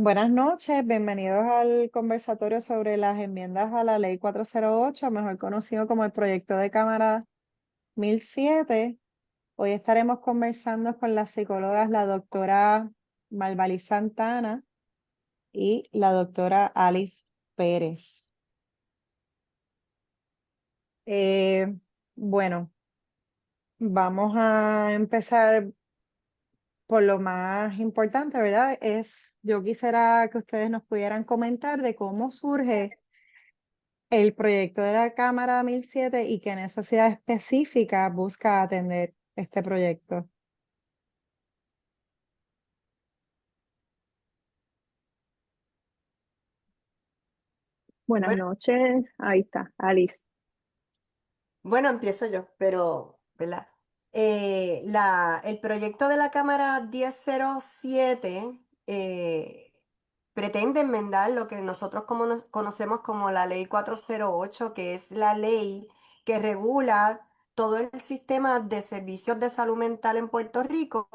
Buenas noches, bienvenidos al conversatorio sobre las enmiendas a la Ley 408, mejor conocido como el Proyecto de Cámara 1007. Hoy estaremos conversando con las psicólogas, la doctora Malvali Santana y la doctora Alice Pérez. Eh, bueno, vamos a empezar por lo más importante, ¿verdad? Yo quisiera que ustedes nos pudieran comentar de cómo surge el proyecto de la Cámara 1007 y qué necesidad específica busca atender este proyecto. Buenas Bueno, noches, ahí está, Alice. bueno, empiezo yo, pero, ¿verdad? El proyecto de la Cámara 1007 pretende enmendar lo que nosotros conocemos como la Ley 408, que es la ley que regula todo el sistema de servicios de salud mental en Puerto Rico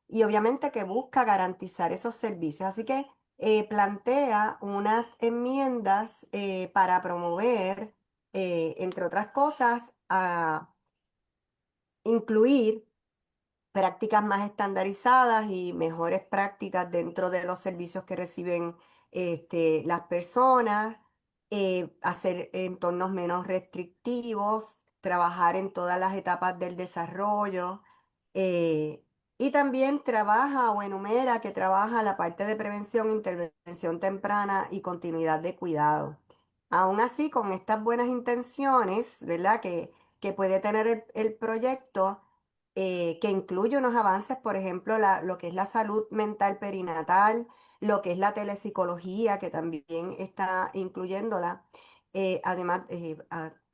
y obviamente que busca garantizar esos servicios. Así que plantea unas enmiendas para promover, entre otras cosas, a incluir prácticas más estandarizadas y mejores prácticas dentro de los servicios que reciben las personas, hacer entornos menos restrictivos, trabajar en todas las etapas del desarrollo, eh, y también trabaja o enumera que trabaja la parte de prevención, intervención temprana y continuidad de cuidado. Aún así, con estas buenas intenciones, ¿verdad? Que puede tener el proyecto, que incluye unos avances, por ejemplo, lo que es la salud mental perinatal, lo que es la telepsicología, que también está incluyéndola. Además,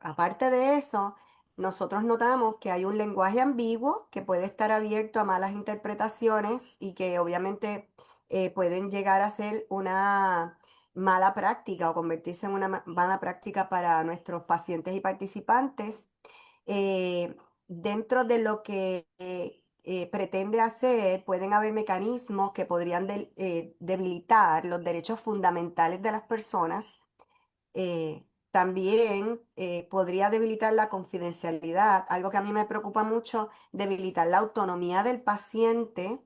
aparte de eso, nosotros notamos que hay un lenguaje ambiguo que puede estar abierto a malas interpretaciones y que obviamente pueden llegar a ser una mala práctica o convertirse en una mala práctica para nuestros pacientes y participantes. Eh, Dentro de lo que pretende hacer, pueden haber mecanismos que podrían debilitar los derechos fundamentales de las personas. También podría debilitar la confidencialidad, algo que a mí me preocupa mucho, debilitar la autonomía del paciente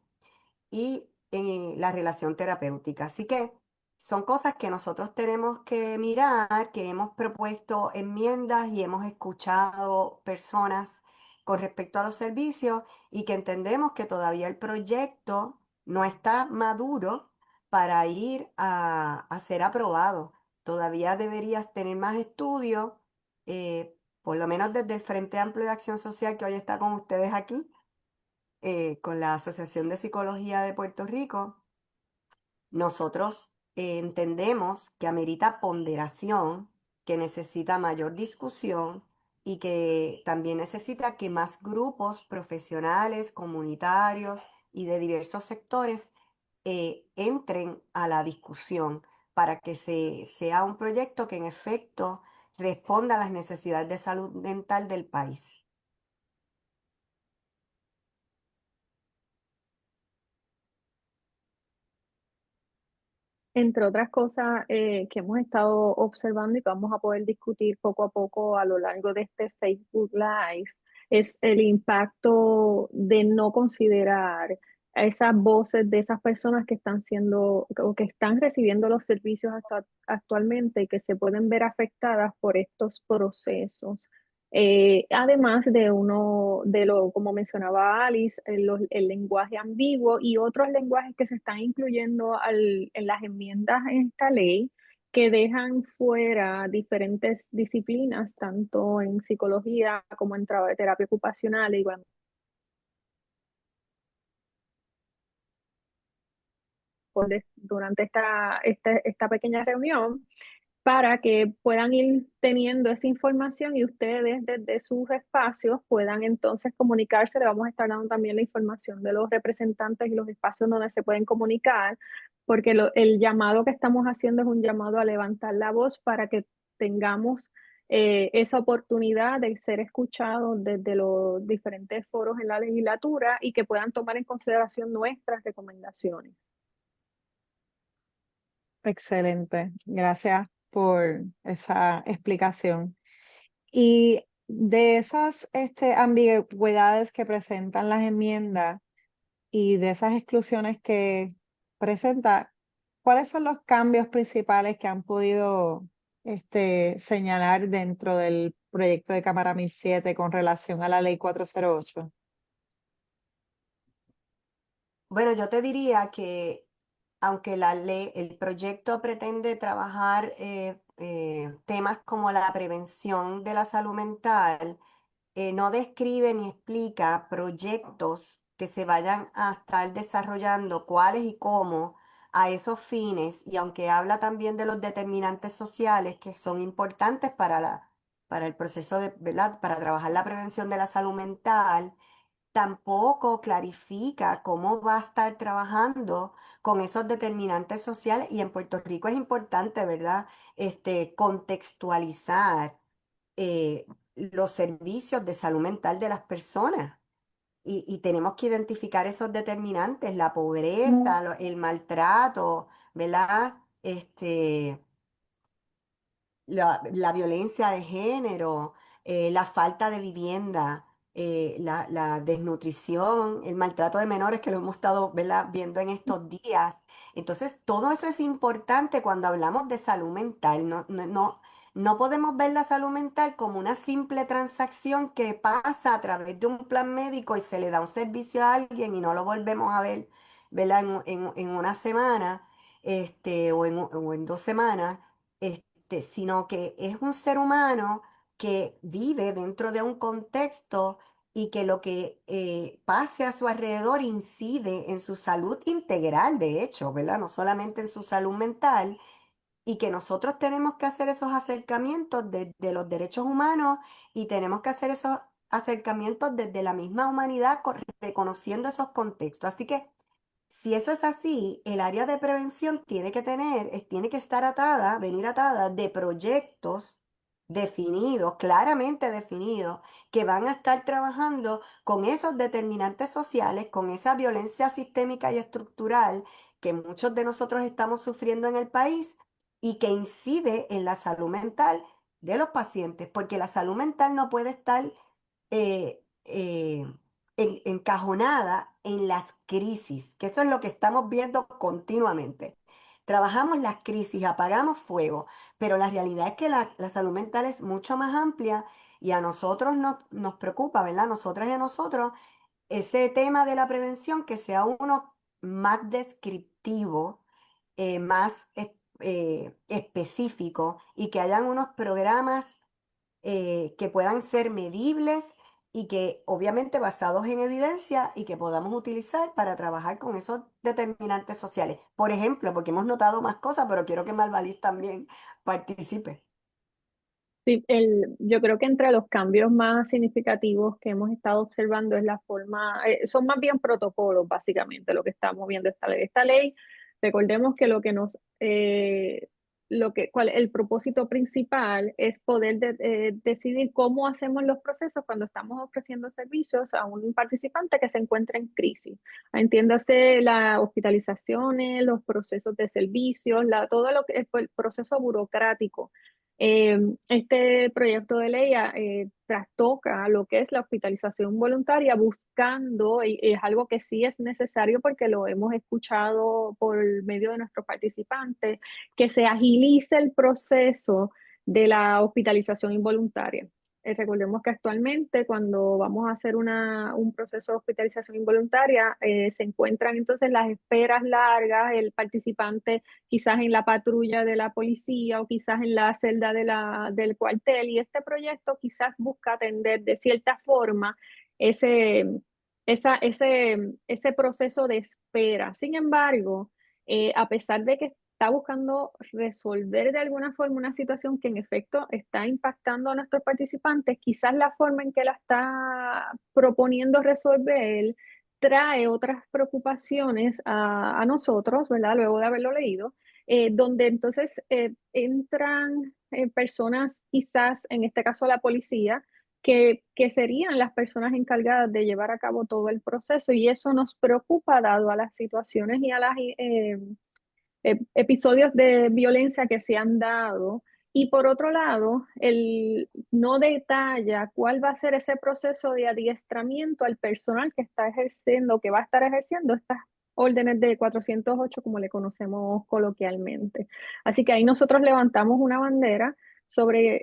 y la relación terapéutica. Así que son cosas que nosotros tenemos que mirar, que hemos propuesto enmiendas y hemos escuchado personas con respecto a los servicios y que entendemos que todavía el proyecto no está maduro para ir a ser aprobado. Todavía deberías tener más estudios, por lo menos desde el Frente Amplio de Acción Social que hoy está con ustedes aquí, con la Asociación de Psicología de Puerto Rico. Nosotros entendemos que amerita ponderación, que necesita mayor discusión y que también necesita que más grupos profesionales, comunitarios y de diversos sectores entren a la discusión para que sea un proyecto que en efecto responda a las necesidades de salud mental del país. Entre otras cosas que hemos estado observando y que vamos a poder discutir poco a poco a lo largo de este Facebook Live, es el impacto de no considerar a esas voces de esas personas que están siendo o que están recibiendo los servicios actualmente y que se pueden ver afectadas por estos procesos. Además de como mencionaba Alice, el lenguaje ambiguo y otros lenguajes que se están incluyendo en las enmiendas en esta ley que dejan fuera diferentes disciplinas, tanto en psicología como en terapia ocupacional, y bueno, durante esta pequeña reunión para que puedan ir teniendo esa información y ustedes desde sus espacios puedan entonces comunicarse. Le vamos a estar dando también la información de los representantes y los espacios donde se pueden comunicar, porque el llamado que estamos haciendo es un llamado a levantar la voz para que tengamos esa oportunidad de ser escuchados desde los diferentes foros en la legislatura y que puedan tomar en consideración nuestras recomendaciones. excelente. Gracias por esa explicación. Y de esas ambigüedades que presentan las enmiendas y de esas exclusiones que presenta, ¿cuáles son los cambios principales que han podido señalar dentro del proyecto de Cámara 1007 con relación a la ley 408? Bueno, yo te diría que aunque la ley, el proyecto pretende trabajar temas como la prevención de la salud mental, no describe ni explica proyectos que se vayan a estar desarrollando, cuáles y cómo a esos fines, y aunque habla también de los determinantes sociales que son importantes para el proceso de, ¿verdad? Para trabajar la prevención de la salud mental, tampoco clarifica cómo va a estar trabajando con esos determinantes sociales, y en Puerto Rico es importante, ¿verdad? Contextualizar los servicios de salud mental de las personas. Y tenemos que identificar esos determinantes, la pobreza, el maltrato, ¿verdad? La violencia de género, la falta de vivienda, la desnutrición, el maltrato de menores que lo hemos estado, ¿verdad?, viendo en estos días. Entonces, todo eso es importante cuando hablamos de salud mental. No podemos ver la salud mental como una simple transacción que pasa a través de un plan médico y se le da un servicio a alguien y no lo volvemos a ver, ¿verdad?, en una semana, o en 2 semanas, sino que es un ser humano que vive dentro de un contexto y que lo que pase a su alrededor incide en su salud integral, de hecho, ¿verdad? No solamente en su salud mental, y que nosotros tenemos que hacer esos acercamientos de los derechos humanos, y tenemos que hacer esos acercamientos desde la misma humanidad, reconociendo esos contextos. Así que si eso es así, el área de prevención tiene que estar atada, venir atada de proyectos definidos, claramente definidos, que van a estar trabajando con esos determinantes sociales, con esa violencia sistémica y estructural que muchos de nosotros estamos sufriendo en el país y que incide en la salud mental de los pacientes, porque la salud mental no puede estar encajonada en las crisis, que eso es lo que estamos viendo continuamente. Trabajamos las crisis, apagamos fuego, pero la realidad es que la salud mental es mucho más amplia, y a nosotros nos preocupa, ¿verdad? Nosotras y a nosotros, ese tema de la prevención que sea uno más descriptivo, más específico, y que hayan unos programas que puedan ser medibles y que obviamente basados en evidencia, y que podamos utilizar para trabajar con esos determinantes sociales. Por ejemplo, porque hemos notado más cosas, pero quiero que Malvalis también participe. Sí, yo creo que entre los cambios más significativos que hemos estado observando es la forma, son más bien protocolos, básicamente, lo que estamos viendo esta ley. Esta ley, recordemos que el propósito principal es poder decidir cómo hacemos los procesos cuando estamos ofreciendo servicios a un participante que se encuentra en crisis. Entiéndase las hospitalizaciones, los procesos de servicios, todo lo que es el proceso burocrático. Este proyecto de ley trastoca lo que es la hospitalización voluntaria, buscando, y es algo que sí es necesario porque lo hemos escuchado por medio de nuestros participantes, que se agilice el proceso de la hospitalización involuntaria. Recordemos que actualmente cuando vamos a hacer un proceso de hospitalización involuntaria, se encuentran entonces las esperas largas, el participante quizás en la patrulla de la policía o quizás en la celda del cuartel, y este proyecto quizás busca atender de cierta forma ese, ese proceso de espera. Sin embargo, a pesar de que está buscando resolver de alguna forma una situación que en efecto está impactando a nuestros participantes, quizás la forma en que la está proponiendo resolver trae otras preocupaciones a nosotros, ¿verdad? Luego de haberlo leído, donde entonces entran personas, quizás en este caso la policía, que serían las personas encargadas de llevar a cabo todo el proceso, y eso nos preocupa dado a las situaciones y a episodios de violencia que se han dado. Y por otro lado, él no detalla cuál va a ser ese proceso de adiestramiento al personal que está ejerciendo, que va a estar ejerciendo estas órdenes de 408, como le conocemos coloquialmente. Así que ahí nosotros levantamos una bandera sobre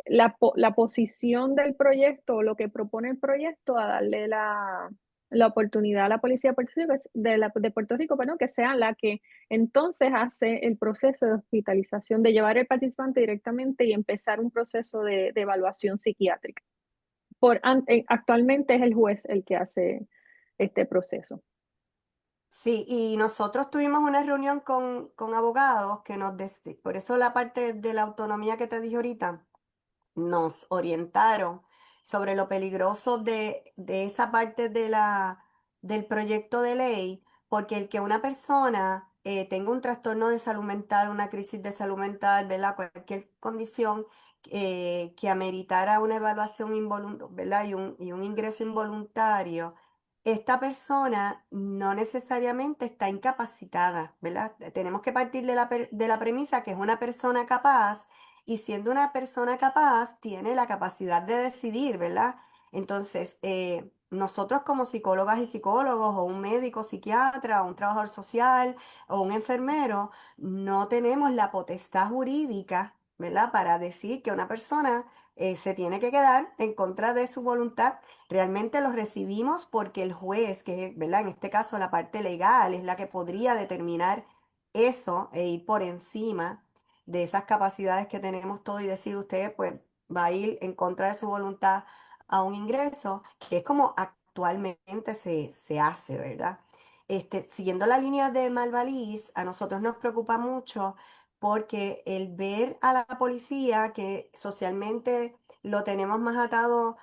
la posición del proyecto, lo que propone el proyecto, a darle la oportunidad a la Policía de Puerto Rico, de Puerto Rico, perdón, que sea la que entonces hace el proceso de hospitalización, de llevar el participante directamente y empezar un proceso de evaluación psiquiátrica. Actualmente es el juez el que hace este proceso. Sí, y nosotros tuvimos una reunión con abogados que por eso la parte de la autonomía que te dije ahorita, nos orientaron sobre lo peligroso de esa parte del proyecto de ley, porque el que una persona tenga un trastorno de salud mental, una crisis de salud mental, ¿verdad? Cualquier condición que ameritara una evaluación involuntaria, ¿verdad? Y un ingreso involuntario. Esta persona no necesariamente está incapacitada, ¿verdad? Tenemos que partir de la premisa que es una persona capaz y siendo una persona capaz, tiene la capacidad de decidir, ¿verdad? Entonces, nosotros como psicólogas y psicólogos, o un médico, psiquiatra, o un trabajador social, o un enfermero, no tenemos la potestad jurídica, ¿verdad? Para decir que una persona se tiene que quedar en contra de su voluntad. Realmente lo recibimos porque el juez, que, ¿verdad? En este caso la parte legal, es la que podría determinar eso e ir por encima de esas capacidades que tenemos todos y decir usted pues va a ir en contra de su voluntad a un ingreso, que es como actualmente se hace, ¿verdad? Siguiendo la línea de Malvalís, a nosotros nos preocupa mucho porque el ver a la policía, que socialmente lo tenemos más atado,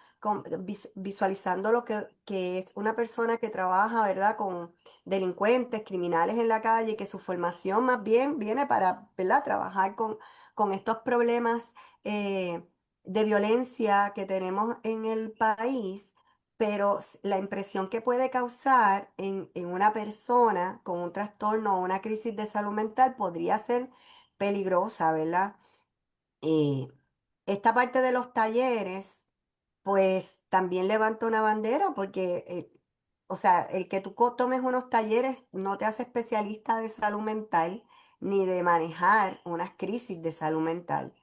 visualizando lo que es una persona que trabaja, ¿verdad? Con delincuentes, criminales en la calle, que su formación más bien viene para, ¿verdad? Trabajar con estos problemas de violencia que tenemos en el país, pero la impresión que puede causar en una persona con un trastorno o una crisis de salud mental podría ser peligrosa, ¿verdad? Eh, Esta parte de los talleres pues también levanto una bandera porque, o sea, el que tú tomes unos talleres no te hace especialista de salud mental ni de manejar unas crisis de salud mental.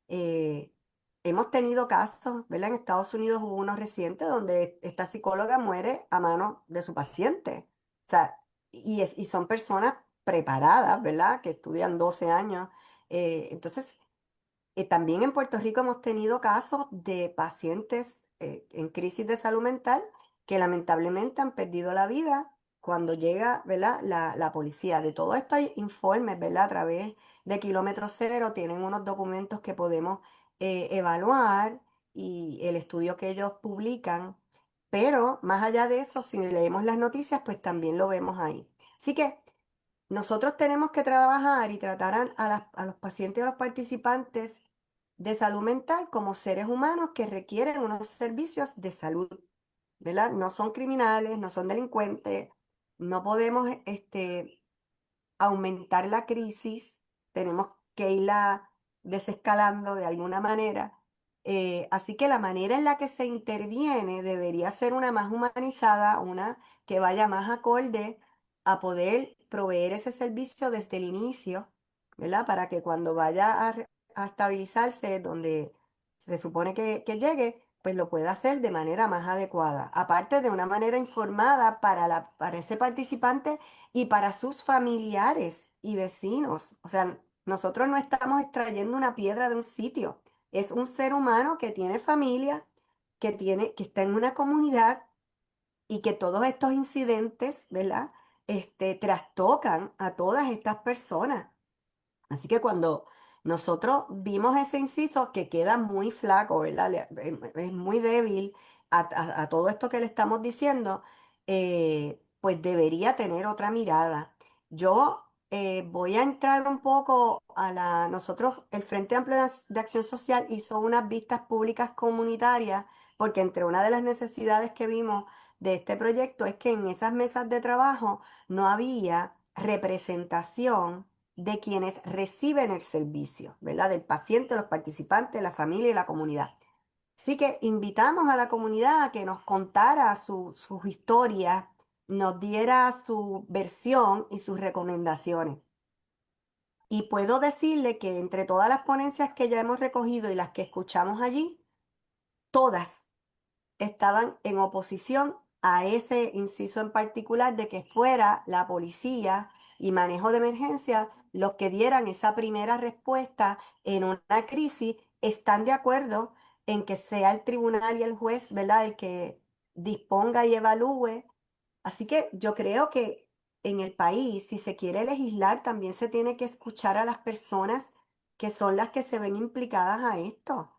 Eh, Hemos tenido casos, ¿verdad? En Estados Unidos hubo uno reciente donde esta psicóloga muere a manos de su paciente. O sea, y son personas preparadas, ¿verdad? Que estudian 12 años. Entonces, también en Puerto Rico hemos tenido casos de pacientes en crisis de salud mental que lamentablemente han perdido la vida cuando llega, ¿verdad? La policía. De todo esto hay informes, ¿verdad? A través de Kilómetro Cero tienen unos documentos que podemos evaluar y el estudio que ellos publican. Pero más allá de eso, si leemos las noticias, pues también lo vemos ahí. Así que nosotros tenemos que trabajar y tratar a los pacientes y a los participantes de salud mental como seres humanos que requieren unos servicios de salud, ¿verdad? No son criminales, no son delincuentes, no podemos aumentar la crisis, tenemos que irla desescalando de alguna manera. Así que la manera en la que se interviene debería ser una más humanizada, una que vaya más acorde a poder proveer ese servicio desde el inicio, ¿verdad? Para que cuando vaya a estabilizarse donde se supone que llegue, pues lo pueda hacer de manera más adecuada. Aparte de una manera informada para ese participante y para sus familiares y vecinos. O sea, nosotros no estamos extrayendo una piedra de un sitio. Es un ser humano que tiene familia, que está en una comunidad y que todos estos incidentes, ¿verdad? Trastocan a todas estas personas. Así que cuando nosotros vimos ese inciso que queda muy flaco, ¿verdad? Es muy débil a todo esto que le estamos diciendo, pues debería tener otra mirada. Yo voy a entrar un poco nosotros, el Frente Amplio de Acción Social hizo unas vistas públicas comunitarias, porque entre una de las necesidades que vimos de este proyecto es que en esas mesas de trabajo no había representación de quienes reciben el servicio, ¿verdad? Del paciente, los participantes, la familia y la comunidad. Así que invitamos a la comunidad a que nos contara sus historias, nos diera su versión y sus recomendaciones. Y puedo decirle que entre todas las ponencias que ya hemos recogido y las que escuchamos allí, todas estaban en oposición a ese inciso en particular de que fuera la policía y manejo de emergencia los que dieran esa primera respuesta en una crisis. Están de acuerdo en que sea el tribunal y el juez, ¿verdad?, el que disponga y evalúe. Así que yo creo que en el país, si se quiere legislar, también se tiene que escuchar a las personas que son las que se ven implicadas a esto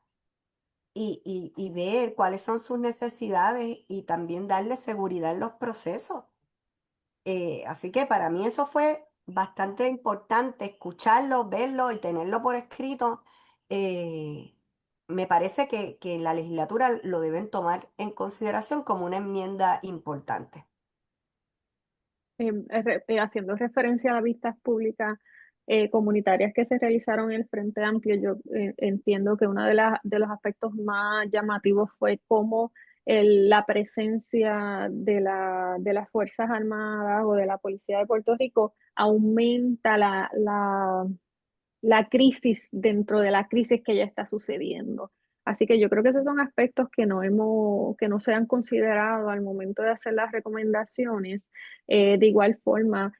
y ver cuáles son sus necesidades y también darle seguridad en los procesos. Así que para mí eso fue bastante importante, escucharlo, verlo y tenerlo por escrito. Eh, Me parece que en la legislatura lo deben tomar en consideración como una enmienda importante. Haciendo referencia a las vistas públicas comunitarias que se realizaron en el Frente Amplio, yo entiendo que uno de los aspectos más llamativos fue cómo la presencia de las Fuerzas Armadas o de la Policía de Puerto Rico aumenta la crisis dentro de la crisis que ya está sucediendo. Así que yo creo que esos son aspectos que no se han considerado al momento de hacer las recomendaciones. De igual forma,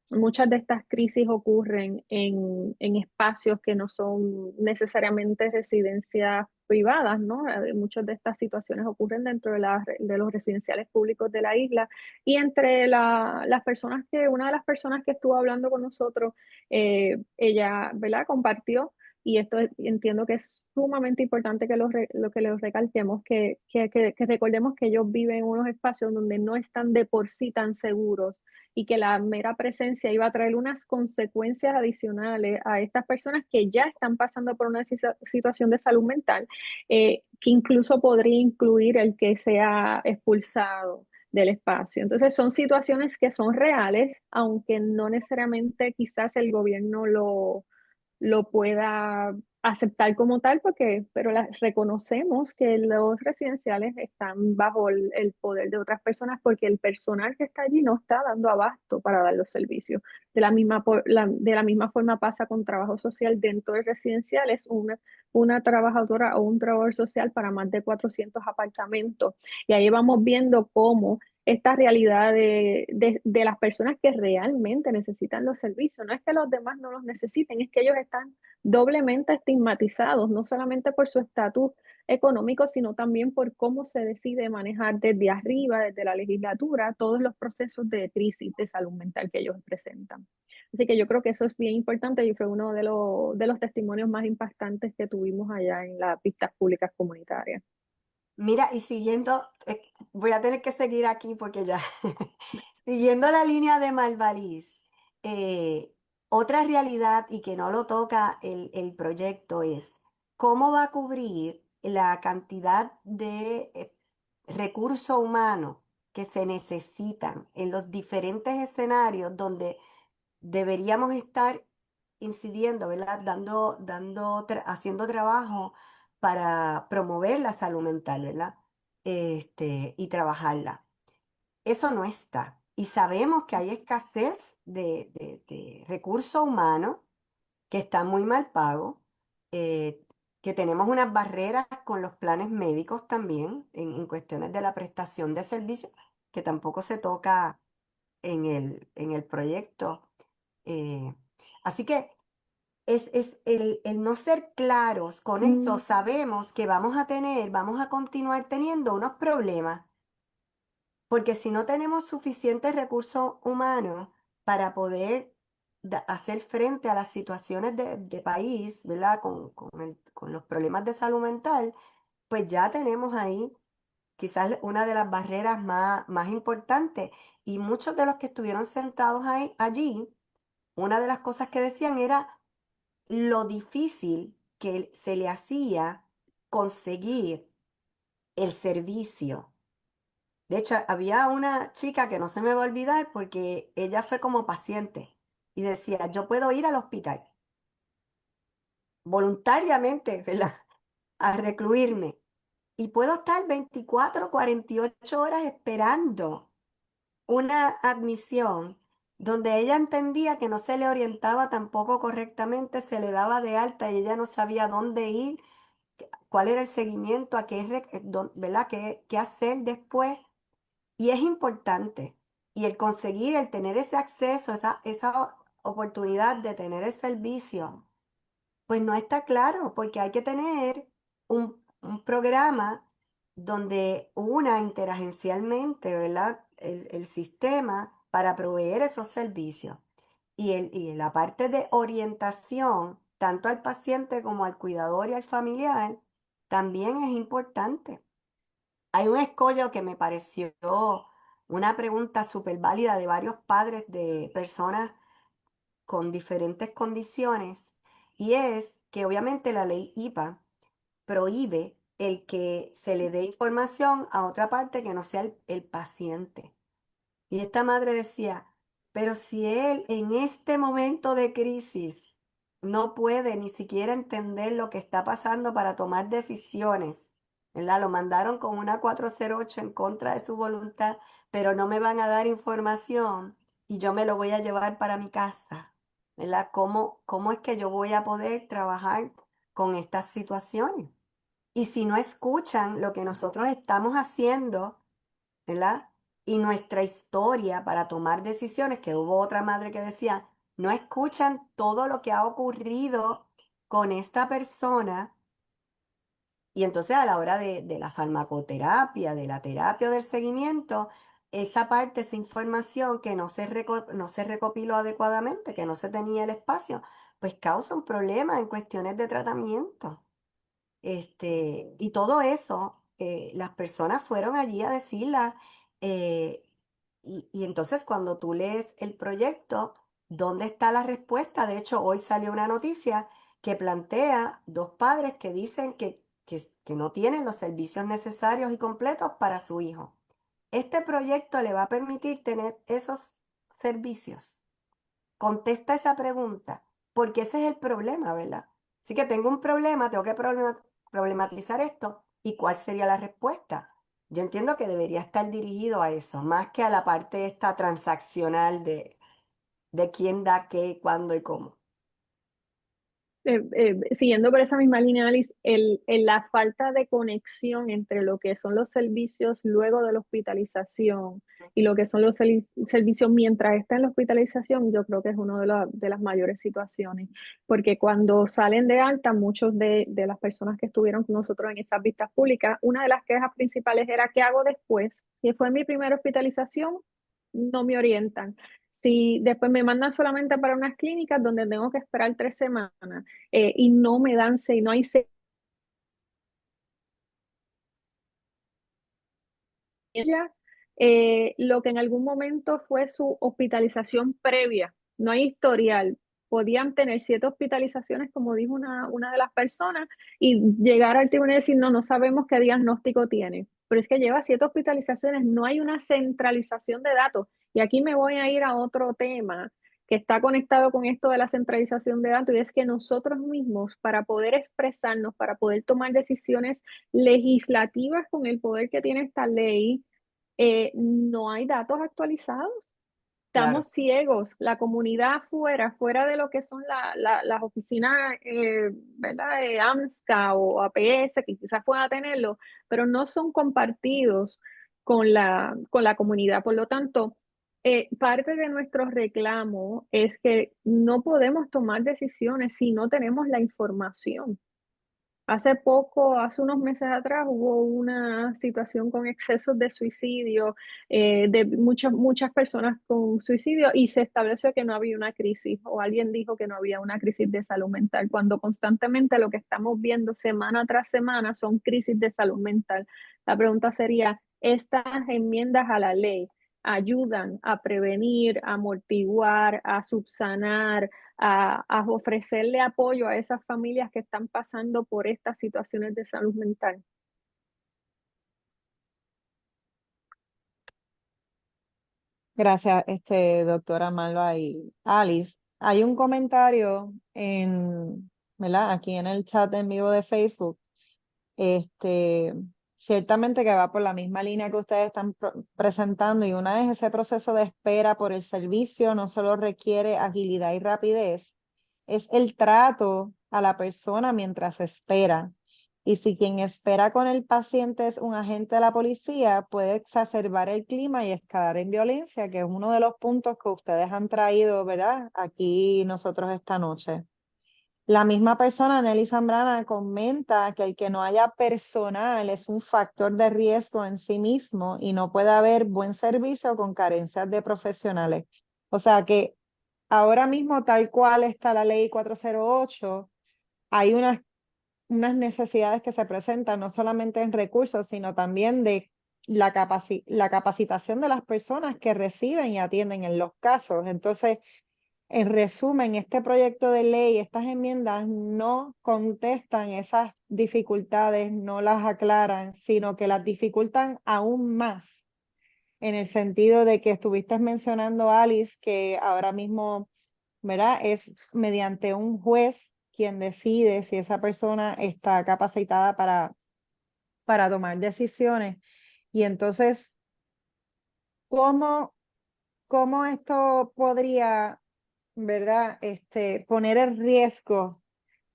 muchas de estas crisis ocurren en espacios que no son necesariamente residencias privadas, ¿no? Muchas de estas situaciones ocurren dentro de los residenciales públicos de la isla y entre las personas una de las personas que estuvo hablando con nosotros, ella, ¿verdad? Compartió y esto entiendo que es sumamente importante que lo que les recalquemos, que recordemos que ellos viven en unos espacios donde no están de por sí tan seguros y que la mera presencia iba a traer unas consecuencias adicionales a estas personas que ya están pasando por una situación de salud mental, que incluso podría incluir el que sea expulsado del espacio. Entonces son situaciones que son reales, aunque no necesariamente quizás el gobierno lo pueda aceptar como tal, pero reconocemos que los residenciales están bajo el poder de otras personas porque el personal que está allí no está dando abasto para dar los servicios. De la misma forma pasa con trabajo social dentro de residenciales, una trabajadora o un trabajador social para más de 400 apartamentos. Y ahí vamos viendo cómo esta realidad de las personas que realmente necesitan los servicios. No es que los demás no los necesiten, es que ellos están doblemente estigmatizados, no solamente por su estatus económico, sino también por cómo se decide manejar desde arriba, desde la legislatura, todos los procesos de crisis de salud mental que ellos presentan. Así que yo creo que eso es bien importante y fue uno de los testimonios más impactantes que tuvimos allá en las vistas públicas comunitarias. Mira, y siguiendo, voy a tener que seguir aquí porque ya, siguiendo la línea de Malvarís, eh, otra realidad y que no lo toca el proyecto es cómo va a cubrir la cantidad de recurso humano que se necesitan en los diferentes escenarios donde deberíamos estar incidiendo, ¿verdad? Haciendo trabajo para promover la salud mental, ¿verdad? Y trabajarla. Eso no está. Y sabemos que hay escasez de recursos humanos que están muy mal pagos, eh, que tenemos unas barreras con los planes médicos también en cuestiones de la prestación de servicios, que tampoco se toca en el proyecto. Eh, Así que es el no ser claros con eso, Mm, sabemos que vamos a continuar teniendo unos problemas, porque si no tenemos suficientes recursos humanos para poder hacer frente a las situaciones de país, ¿verdad? Con los problemas de salud mental, pues ya tenemos ahí quizás una de las barreras más importantes. Y muchos de los que estuvieron sentados allí, una de las cosas que decían era lo difícil que se le hacía conseguir el servicio De hecho, había una chica que no se me va a olvidar porque ella fue como paciente y decía, yo puedo ir al hospital voluntariamente, ¿verdad? A recluirme y puedo estar 24, 48 horas esperando una admisión donde ella entendía que no se le orientaba tampoco correctamente, se le daba de alta y ella no sabía dónde ir, cuál era el seguimiento, a qué, ¿verdad? Qué hacer después. Y es importante. Y el conseguir, el tener ese acceso, esa oportunidad de tener el servicio, pues no está claro, porque hay que tener un programa donde una interagencialmente, ¿verdad? El sistema para proveer esos servicios. Y la parte de orientación, tanto al paciente como al cuidador y al familiar, también es importante. Hay un escollo que me pareció una pregunta súper válida de varios padres de personas con diferentes condiciones, y es que obviamente la ley IPA prohíbe el que se le dé información a otra parte que no sea el paciente. Y esta madre decía, pero si él en este momento de crisis no puede ni siquiera entender lo que está pasando para tomar decisiones, ¿verdad? Lo mandaron con una 408 en contra de su voluntad, pero no me van a dar información y yo me lo voy a llevar para mi casa, ¿verdad? ¿Cómo es que yo voy a poder trabajar con estas situaciones? Y si no escuchan lo que nosotros estamos haciendo, ¿verdad? Y nuestra historia para tomar decisiones, que hubo otra madre que decía, no escuchan todo lo que ha ocurrido con esta persona. Y entonces a la hora de la farmacoterapia, de la terapia o del seguimiento, esa parte, esa información que no se recopiló adecuadamente, que no se tenía el espacio, pues causa un problema en cuestiones de tratamiento. Y todo eso, las personas fueron allí a decirla. eh, y entonces cuando tú lees el proyecto, ¿dónde está la respuesta? De hecho, hoy salió una noticia que plantea dos padres que dicen que no tienen los servicios necesarios y completos para su hijo. Este proyecto le va a permitir tener esos servicios. Contesta esa pregunta, porque ese es el problema, ¿verdad? Así que tengo un problema, tengo que problematizar esto. ¿Y cuál sería la respuesta? Yo entiendo que debería estar dirigido a eso, más que a la parte esta transaccional de quién da qué, cuándo y cómo. Siguiendo por esa misma línea de análisis, la falta de conexión entre lo que son los servicios luego de la hospitalización y lo que son los servicios mientras está en la hospitalización, yo creo que es una de las mayores situaciones, porque cuando salen de alta, muchos de las personas que estuvieron con nosotros en esas vistas públicas, una de las quejas principales era: ¿qué hago después? Si fue mi primera hospitalización, no me orientan. Si después me mandan solamente para unas clínicas donde tengo que esperar 3 semanas, y no me dan, no hay lo que en algún momento fue su hospitalización previa. No hay historial. Podían tener 7 hospitalizaciones, como dijo una de las personas, y llegar al tribunal y decir, no, no sabemos qué diagnóstico tiene. Pero es que lleva 7 hospitalizaciones, no hay una centralización de datos. Y aquí me voy a ir a otro tema que está conectado con esto de la centralización de datos, y es que nosotros mismos, para poder expresarnos, para poder tomar decisiones legislativas con el poder que tiene esta ley, no hay datos actualizados. Claro, Estamos ciegos, la comunidad fuera de lo que son las oficinas, ¿verdad? De AMSCA o APS, que quizás pueda tenerlo, pero no son compartidos con la comunidad. Por lo tanto, parte de nuestro reclamo es que no podemos tomar decisiones si no tenemos la información. Hace poco, hace unos meses atrás, hubo una situación con excesos de suicidio, de muchas personas con suicidio, y se estableció que no había una crisis, o alguien dijo que no había una crisis de salud mental, cuando constantemente lo que estamos viendo semana tras semana son crisis de salud mental. La pregunta sería, ¿estas enmiendas a la ley ayudan a prevenir, a amortiguar, a subsanar, a ofrecerle apoyo a esas familias que están pasando por estas situaciones de salud mental? Gracias, doctora Malva y Alice. Hay un comentario ¿verdad? Aquí en el chat en vivo de Facebook, este, ciertamente que va por la misma línea que ustedes están presentando, y una vez ese proceso de espera por el servicio no solo requiere agilidad y rapidez, es el trato a la persona mientras espera. Y si quien espera con el paciente es un agente de la policía, puede exacerbar el clima y escalar en violencia, que es uno de los puntos que ustedes han traído, ¿verdad? Aquí nosotros esta noche. La misma persona, Nelly Zambrana, comenta que el que no haya personal es un factor de riesgo en sí mismo y no puede haber buen servicio con carencias de profesionales. O sea que ahora mismo, tal cual está la ley 408, hay unas necesidades que se presentan no solamente en recursos, sino también de la capacitación de las personas que reciben y atienden en los casos. Entonces, en resumen, este proyecto de ley, estas enmiendas no contestan esas dificultades, no las aclaran, sino que las dificultan aún más, en el sentido de que estuviste mencionando, Alice, que ahora mismo, ¿verdad? Es mediante un juez quien decide si esa persona está capacitada para tomar decisiones. Y entonces, ¿cómo, cómo esto podría, ¿verdad? Poner en riesgo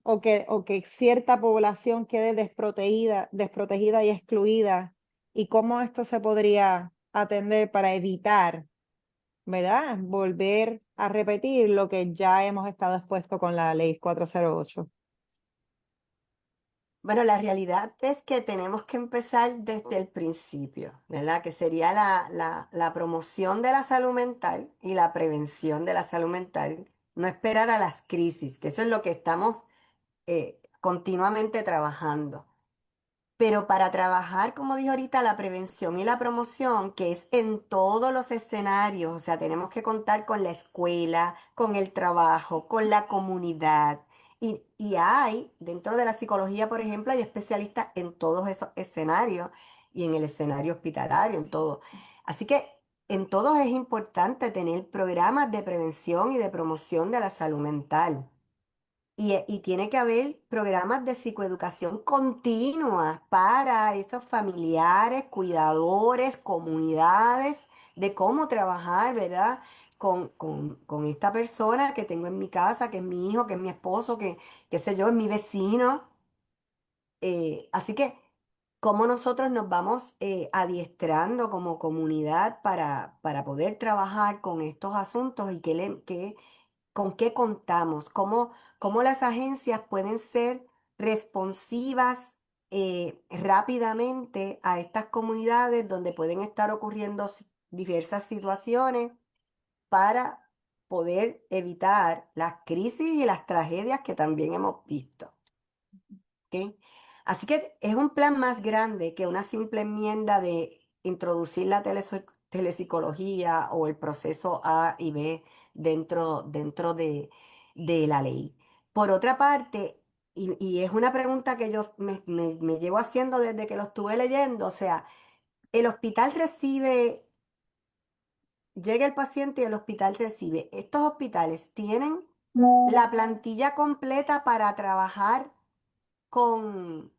o que cierta población quede desprotegida y excluida, y cómo esto se podría atender para evitar, ¿verdad? Volver a repetir lo que ya hemos estado expuesto con la ley 408. Bueno, la realidad es que tenemos que empezar desde el principio, ¿verdad? Que sería la promoción de la salud mental y la prevención de la salud mental. No esperar a las crisis, que eso es lo que estamos continuamente trabajando. Pero para trabajar, como dijo ahorita, la prevención y la promoción, que es en todos los escenarios, o sea, tenemos que contar con la escuela, con el trabajo, con la comunidad. Y hay, dentro de la psicología, por ejemplo, hay especialistas en todos esos escenarios y en el escenario hospitalario, en todo. Así que en todos es importante tener programas de prevención y de promoción de la salud mental. Y tiene que haber programas de psicoeducación continua para esos familiares, cuidadores, comunidades, de cómo trabajar, ¿verdad? Con esta persona que tengo en mi casa, que es mi hijo, que es mi esposo, que, qué sé yo, es mi vecino. Así que, ¿cómo nosotros nos vamos adiestrando como comunidad para poder trabajar con estos asuntos y con qué contamos, cómo las agencias pueden ser responsivas rápidamente a estas comunidades donde pueden estar ocurriendo diversas situaciones para poder evitar las crisis y las tragedias que también hemos visto. ¿Ok? Así que es un plan más grande que una simple enmienda de introducir la telepsicología o el proceso A y B dentro de la ley. Por otra parte, y es una pregunta que yo me llevo haciendo desde que lo estuve leyendo, o sea, el hospital recibe, llega el paciente y el hospital recibe. Estos hospitales tienen la plantilla completa para trabajar con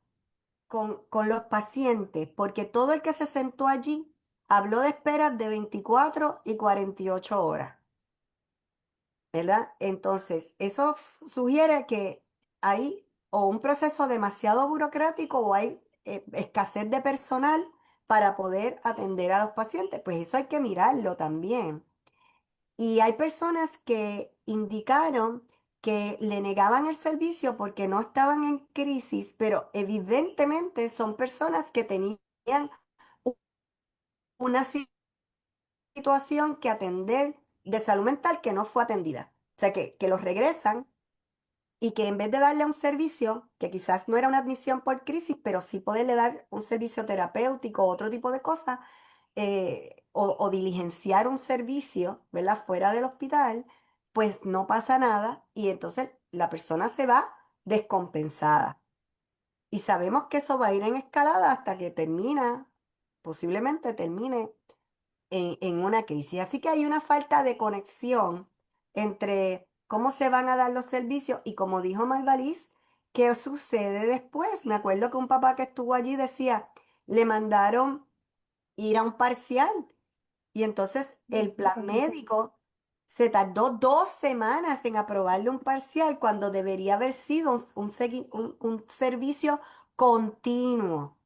con los pacientes, porque todo el que se sentó allí habló de esperas de 24 y 48 horas, ¿verdad? Entonces, eso sugiere que hay o un proceso demasiado burocrático o hay escasez de personal para poder atender a los pacientes. Pues eso hay que mirarlo también. Y hay personas que indicaron que le negaban el servicio porque no estaban en crisis, pero evidentemente son personas que tenían u- una situación que atender de salud mental que no fue atendida. O sea, que los regresan y que en vez de darle un servicio, que quizás no era una admisión por crisis, pero sí poderle dar un servicio terapéutico o otro tipo de cosas, o diligenciar un servicio, ¿verdad? Fuera del hospital, pues no pasa nada y entonces la persona se va descompensada. Y sabemos que eso va a ir en escalada hasta que termina, posiblemente termine en una crisis. Así que hay una falta de conexión entre cómo se van a dar los servicios y como dijo Malvaliz, qué sucede después. Me acuerdo que un papá que estuvo allí decía, le mandaron ir a un parcial y entonces el plan médico se tardó 2 semanas en aprobarle un parcial cuando debería haber sido un servicio continuo.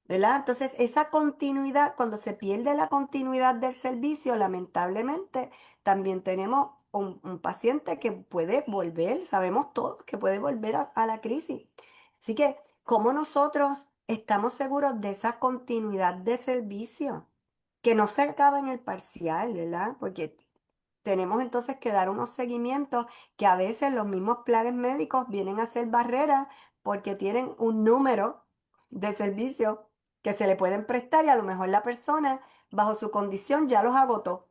¿Verdad? Entonces, esa continuidad, cuando se pierde la continuidad del servicio, lamentablemente, también tenemos un paciente que puede volver, sabemos todos que puede volver a la crisis. Así que, ¿cómo nosotros estamos seguros de esa continuidad de servicio? Que no se acaba en el parcial, ¿verdad? Porque tenemos entonces que dar unos seguimientos que a veces los mismos planes médicos vienen a ser barreras porque tienen un número de servicios que se le pueden prestar y a lo mejor la persona bajo su condición ya los agotó.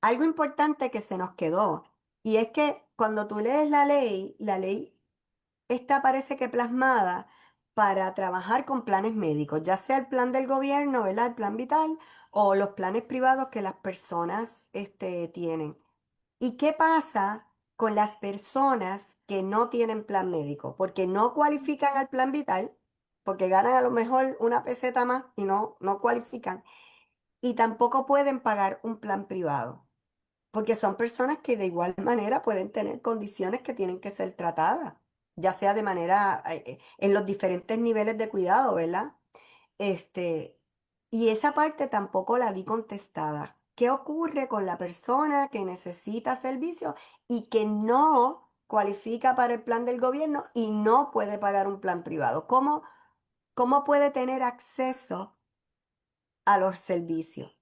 Algo importante que se nos quedó y es que cuando tú lees la ley esta parece que plasmada para trabajar con planes médicos, ya sea el plan del gobierno, ¿verdad? El plan vital o los planes privados que las personas tienen. ¿Y qué pasa con las personas que no tienen plan médico? Porque no cualifican al plan vital, porque ganan a lo mejor una peseta más y no cualifican, y tampoco pueden pagar un plan privado, porque son personas que de igual manera pueden tener condiciones que tienen que ser tratadas, ya sea de manera, en los diferentes niveles de cuidado, ¿verdad? Este, y esa parte tampoco la vi contestada. ¿Qué ocurre con la persona que necesita servicio y que no cualifica para el plan del gobierno y no puede pagar un plan privado? ¿Cómo puede tener acceso a los servicios?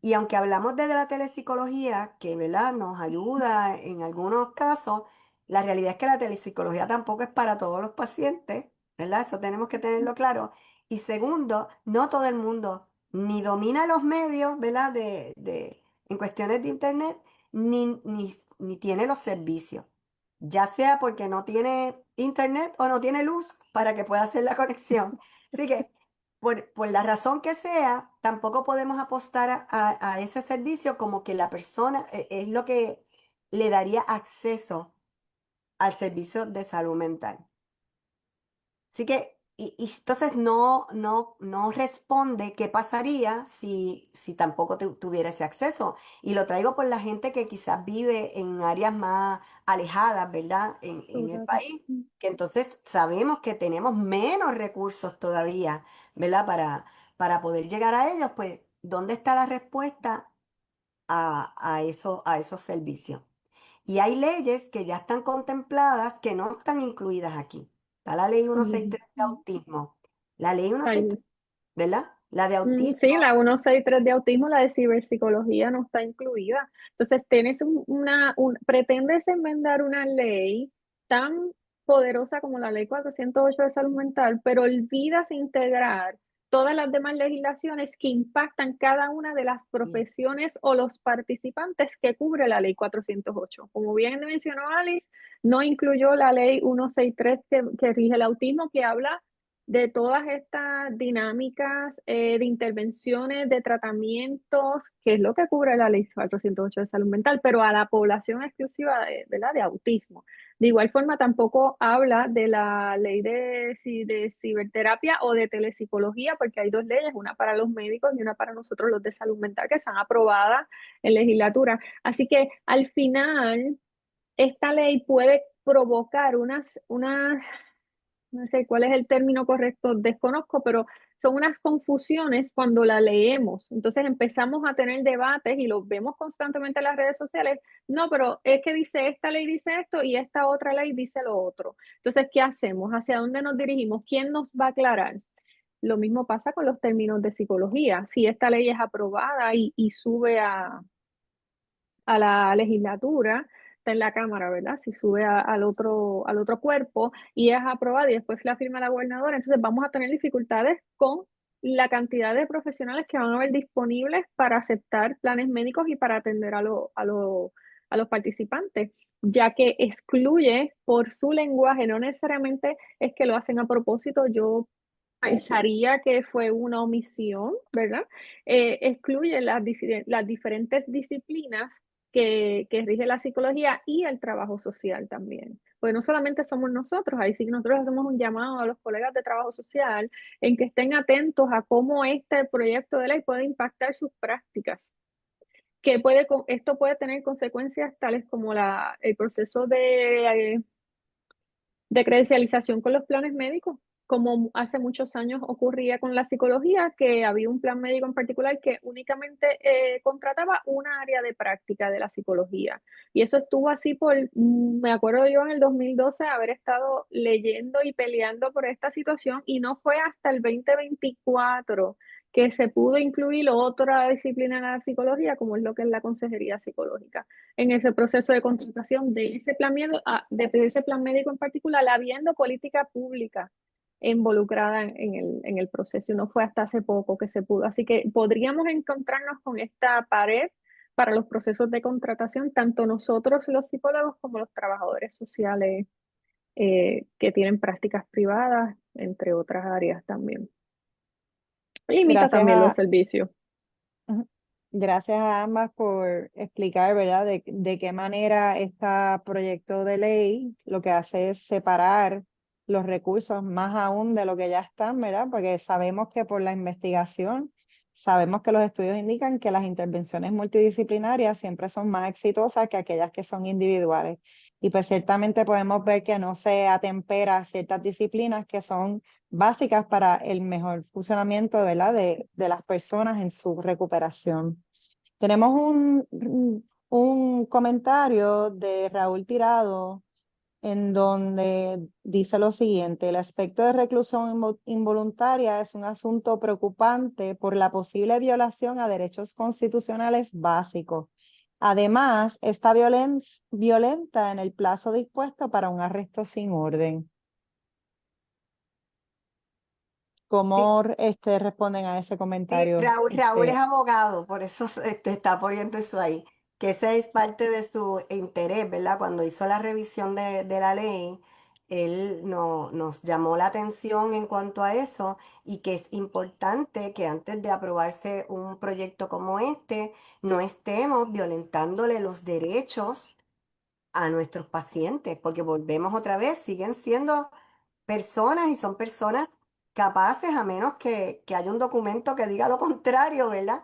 Y aunque hablamos de la telepsicología, que ¿verdad? Nos ayuda en algunos casos, la realidad es que la telepsicología tampoco es para todos los pacientes, ¿verdad? Eso tenemos que tenerlo claro. Y segundo, no todo el mundo ni domina los medios, ¿verdad? En cuestiones de internet, ni tiene los servicios. Ya sea porque no tiene internet o no tiene luz para que pueda hacer la conexión. Así que por la razón que sea, tampoco podemos apostar a ese servicio como que la persona es lo que le daría acceso al servicio de salud mental. Así que, y entonces no responde qué pasaría si tampoco tuviera ese acceso. Y lo traigo por la gente que quizás vive en áreas más alejadas, ¿verdad? En el Total. país, que entonces sabemos que tenemos menos recursos todavía, ¿verdad? Para poder llegar a ellos, pues, ¿dónde está la respuesta a esos servicios? Y hay leyes que ya están contempladas que no están incluidas aquí. Está la ley Ujú. 163 de autismo. La ley Ay, 163, ¿verdad? La de sí, autismo. la 163 de autismo, la de ciberpsicología no está incluida. Entonces, pretendes enmendar una ley tan poderosa como la ley 408 de salud mental, pero olvidas integrar todas las demás legislaciones que impactan cada una de las Bien. profesiones o los participantes que cubre la ley 408. Como bien mencionó Alice, no incluyó la ley 163 que rige el autismo, que habla de todas estas dinámicas de intervenciones, de tratamientos, que es lo que cubre la ley 408 de salud mental, pero a la población exclusiva ¿verdad? De autismo. De igual forma, tampoco habla de la ley de ciberterapia o de telepsicología, porque hay dos leyes, una para los médicos y una para nosotros los de salud mental, que están aprobadas en legislatura. Así que al final, esta ley puede provocar unas no sé cuál es el término correcto, desconozco, pero son unas confusiones cuando la leemos. Entonces empezamos a tener debates y los vemos constantemente en las redes sociales. No, pero es que dice esta ley dice esto y esta otra ley dice lo otro. Entonces, ¿qué hacemos? ¿Hacia dónde nos dirigimos? ¿Quién nos va a aclarar? Lo mismo pasa con los términos de psicología. Si esta ley es aprobada y sube a la legislatura, está en la Cámara, ¿verdad? Si sube al otro cuerpo y es aprobada y después la firma la gobernadora, entonces vamos a tener dificultades con la cantidad de profesionales que van a haber disponibles para aceptar planes médicos y para atender a los participantes, ya que excluye por su lenguaje, no necesariamente es que lo hacen a propósito. Yo pensaría que fue una omisión, ¿verdad? Excluye las diferentes disciplinas que rige la psicología y el trabajo social también. Pues no solamente somos nosotros, ahí sí que nosotros hacemos un llamado a los colegas de trabajo social en que estén atentos a cómo este proyecto de ley puede impactar sus prácticas. Esto puede tener consecuencias tales como el proceso de credencialización con los planes médicos, como hace muchos años ocurría con la psicología, que había un plan médico en particular que únicamente contrataba una área de práctica de la psicología. Y eso estuvo así me acuerdo yo en el 2012 haber estado leyendo y peleando por esta situación y no fue hasta el 2024 que se pudo incluir otra disciplina en la psicología, como es lo que es la consejería psicológica en ese proceso de contratación de ese plan médico en particular, habiendo política pública involucrada en el proceso. Y no fue hasta hace poco que se pudo. Así que podríamos encontrarnos con esta pared para los procesos de contratación, tanto nosotros los psicólogos como los trabajadores sociales que tienen prácticas privadas, entre otras áreas también. Limita Gracias también los a, servicios. Ujú. Gracias a ambas por explicar, ¿verdad?, de qué manera este proyecto de ley lo que hace es separar los recursos más aún de lo que ya están, ¿verdad? Porque sabemos que por la investigación, sabemos que los estudios indican que las intervenciones multidisciplinarias siempre son más exitosas que aquellas que son individuales. Y pues ciertamente podemos ver que no se atempera ciertas disciplinas que son básicas para el mejor funcionamiento, ¿verdad?, de las personas en su recuperación. Tenemos un comentario de Raúl Tirado en donde dice lo siguiente: el aspecto de reclusión involuntaria es un asunto preocupante por la posible violación a derechos constitucionales básicos. Además, está violenta en el plazo dispuesto para un arresto sin orden. Sí, ¿Cómo responden a ese sí, comentario? Raúl es abogado, por eso está poniendo eso ahí, que ese es parte de su interés, ¿verdad? Cuando hizo la revisión de la ley, él nos llamó la atención en cuanto a eso y que es importante que antes de aprobarse un proyecto como este, no estemos violentándole los derechos a nuestros pacientes, porque volvemos otra vez, siguen siendo personas y son personas capaces, a menos que haya un documento que diga lo contrario, ¿verdad?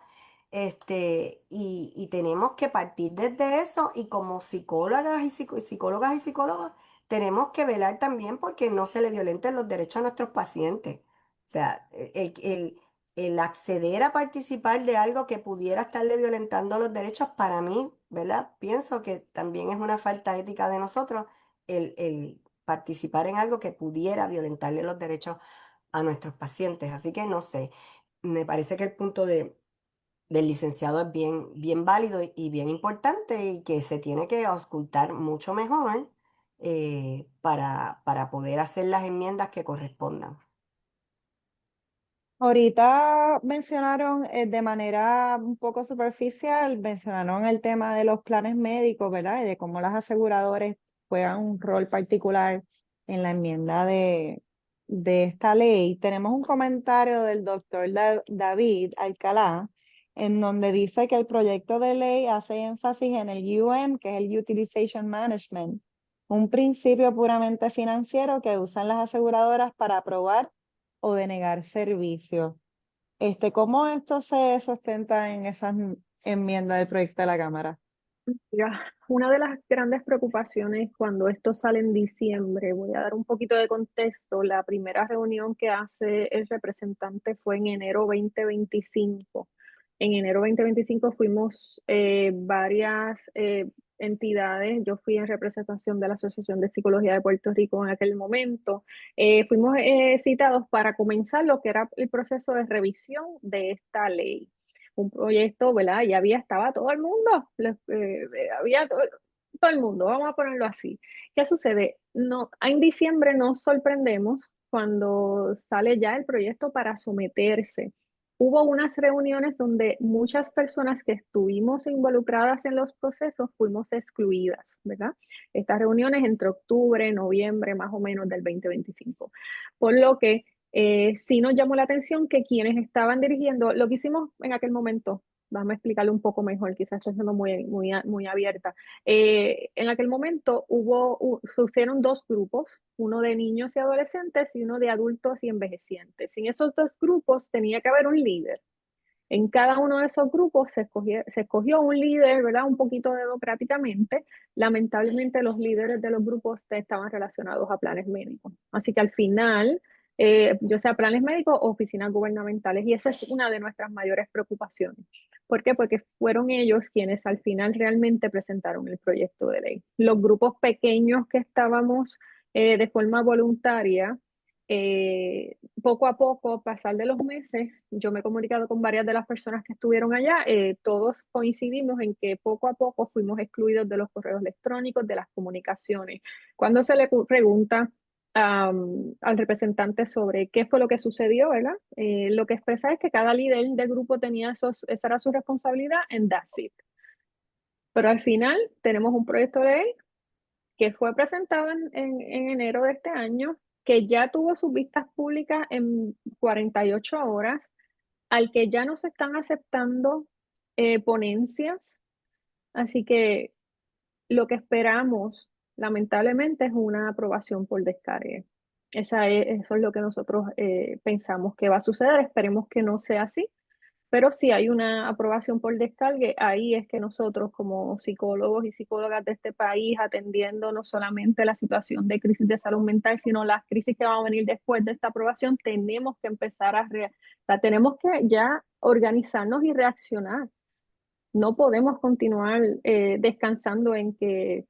Y tenemos que partir desde eso y como psicólogas y psicólogas y psicólogos tenemos que velar también porque no se le violenten los derechos a nuestros pacientes. O sea, el acceder a participar de algo que pudiera estarle violentando los derechos, para mí, ¿verdad? Pienso que también es una falta ética de nosotros el participar en algo que pudiera violentarle los derechos a nuestros pacientes. Así que no sé, me parece que el punto del licenciado es bien válido y bien importante y que se tiene que auscultar mucho mejor para poder hacer las enmiendas que correspondan. Ahorita mencionaron de manera un poco superficial, mencionaron el tema de los planes médicos, ¿verdad? Y de cómo las aseguradoras juegan un rol particular en la enmienda de esta ley. Tenemos un comentario del doctor David Alcalá, en donde dice que el proyecto de ley hace énfasis en el UM, que es el Utilization Management, un principio puramente financiero que usan las aseguradoras para aprobar o denegar servicio. ¿Cómo esto se sustenta en esas enmiendas del proyecto de la Cámara? Ya, una de las grandes preocupaciones cuando esto sale en diciembre, voy a dar un poquito de contexto, la primera reunión que hace el representante fue en enero 2025. En enero 2025 fuimos varias entidades, yo fui en representación de la Asociación de Psicología de Puerto Rico en aquel momento. Fuimos citados para comenzar lo que era el proceso de revisión de esta ley, un proyecto, ¿verdad? Ya estaba todo el mundo, había todo el mundo, vamos a ponerlo así. ¿Qué sucede? No, en diciembre nos sorprendemos cuando sale ya el proyecto para someterse. Hubo unas reuniones donde muchas personas que estuvimos involucradas en los procesos fuimos excluidas, ¿verdad? Estas reuniones entre octubre, noviembre, más o menos del 2025. Por lo que Sí nos llamó la atención que quienes estaban dirigiendo, lo que hicimos en aquel momento, vamos a explicarlo un poco mejor, quizás estoy siendo muy abierta. En aquel momento sucedieron dos grupos, uno de niños y adolescentes y uno de adultos y envejecientes. En esos dos grupos tenía que haber un líder. En cada uno de esos grupos se escogió un líder, ¿verdad? Un poquito democráticamente. Lamentablemente los líderes de los grupos estaban relacionados a planes médicos. Así que al final, yo sea planes médicos o oficinas gubernamentales, y esa es una de nuestras mayores preocupaciones. ¿Por qué? Porque fueron ellos quienes al final realmente presentaron el proyecto de ley. Los grupos pequeños que estábamos de forma voluntaria, poco a poco, pasar de los meses, yo me he comunicado con varias de las personas que estuvieron allá, todos coincidimos en que poco a poco fuimos excluidos de los correos electrónicos, de las comunicaciones. Cuando se le pregunta al representante sobre qué fue lo que sucedió, ¿verdad? Lo que expresa es que cada líder del grupo tenía esa era su responsabilidad en that's it. Pero al final tenemos un proyecto de ley que fue presentado en enero de este año, que ya tuvo sus vistas públicas en 48 horas, al que ya no se están aceptando ponencias. Así que lo que esperamos, lamentablemente, es una aprobación por descargue. Eso es lo que nosotros pensamos que va a suceder. Esperemos que no sea así. Pero si hay una aprobación por descargue, ahí es que nosotros como psicólogos y psicólogas de este país, atendiendo no solamente la situación de crisis de salud mental, sino las crisis que van a venir después de esta aprobación, tenemos que empezar o sea, tenemos que ya organizarnos y reaccionar. No podemos continuar descansando en que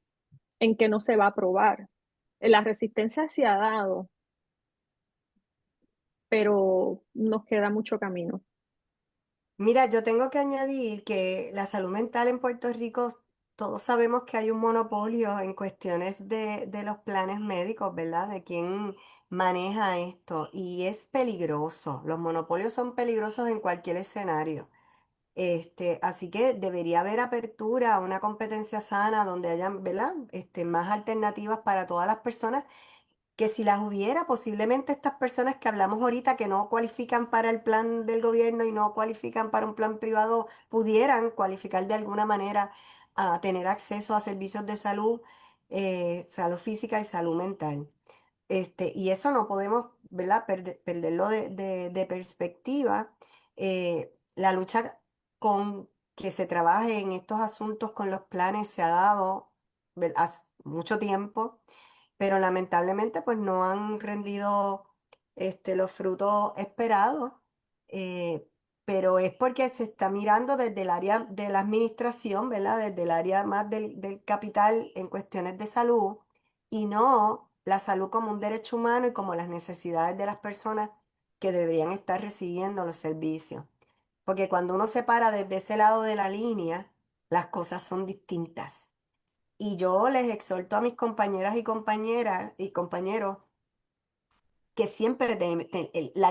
no se va a aprobar. La resistencia se ha dado, pero nos queda mucho camino. Mira, yo tengo que añadir que la salud mental en Puerto Rico, todos sabemos que hay un monopolio en cuestiones de los planes médicos, ¿verdad? De quién maneja esto. Y es peligroso. Los monopolios son peligrosos en cualquier escenario. Así que debería haber apertura a una competencia sana donde hayan, ¿verdad? Más alternativas para todas las personas, que si las hubiera, posiblemente estas personas que hablamos ahorita que no cualifican para el plan del gobierno y no cualifican para un plan privado, pudieran cualificar de alguna manera a tener acceso a servicios de salud, salud física y salud mental. Y eso no podemos, ¿verdad? Perderlo de perspectiva. La lucha con que se trabaje en estos asuntos con los planes se ha dado, hace mucho tiempo, pero lamentablemente pues no han rendido los frutos esperados. eh, pero es porque se está mirando desde el área de la administración, ¿verdad? Desde el área más del capital en cuestiones de salud, y no la salud como un derecho humano y como las necesidades de las personas que deberían estar recibiendo los servicios. Porque cuando uno se para desde ese lado de la línea, las cosas son distintas. Y yo les exhorto a mis compañeras y compañeros que siempre la